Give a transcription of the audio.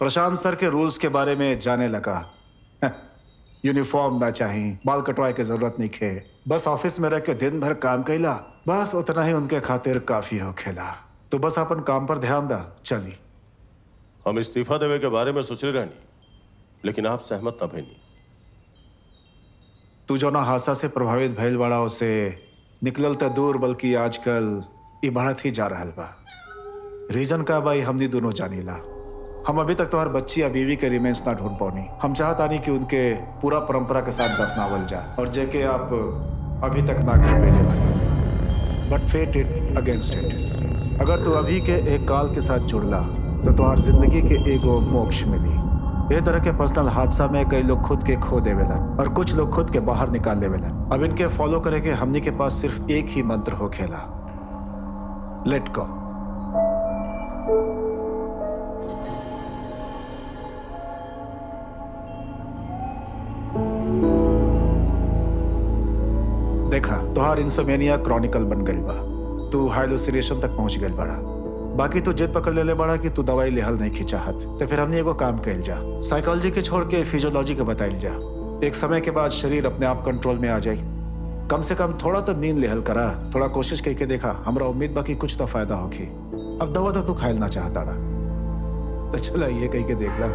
प्रशांत सर के रूल्स के बारे में जाने लगा। यूनिफॉर्म ना चाहिए, बाल कटवाए की जरूरत नहीं खे, बस ऑफिस में रह के दिन भर काम कैला, बस उतना ही उनके खातिर काफी हो खेला। तो बस अपन काम पर ध्यान दा चली। हम इस्तीफा देवे के बारे में सोच रहे रहनी, लेकिन आप सहमत ना भइनी। तू जो ना हादसा से प्रभावित भइल बड़ा उसे निकलल त दूर, बल्कि आजकल ये बढ़त ही जा रहल बा। रीजन का भाई हमनी दोनों जानीला। हम अभी तक तो हर बच्ची या बीवी के रिमेंस ना ढूंढ पानी। हम चाहतानी कि उनके पूरा परंपरा के साथ दफनावल जाए, और जेके आप अभी तक ना कर पेले बानी। बट फेट इट अगेंस्ट इट। अगर तू अभी के एक काल के साथ जुड़ला तो तुम्हार जिंदगी के एगो मोक्ष मिली। ये तरह के पर्सनल हादसा में कई लोग खुद के खो देवेलन और कुछ लोग खुद के बाहर निकाल देवेलन। अब इनके फॉलो करे के हमनी के पास सिर्फ एक ही मंत्र हो खेला, लेट गो। देखा, तुहार इंसोमेनिया क्रॉनिकल बन गई बा। तू हाइलुसिनेशन तक पहुंच गई बड़ा। बाकी तू जिद पकड़ ले बड़ा कि तू दवाई लेहल नहीं खिंचाहत। तो फिर हमने एगो काम कइल जा, साइकोलॉजी के छोड़ के फिजियोलॉजी के बताइल जा। एक समय के बाद शरीर अपने आप कंट्रोल में आ जाए। कम से कम थोड़ा तो नींद लेहल करा, थोड़ा कोशिश करके देखा। हमरा उम्मीद बा कि कुछ तो फायदा होगी। अब दवा तो तू खाइल ना चाहता, तो चला ये कह के देख ला।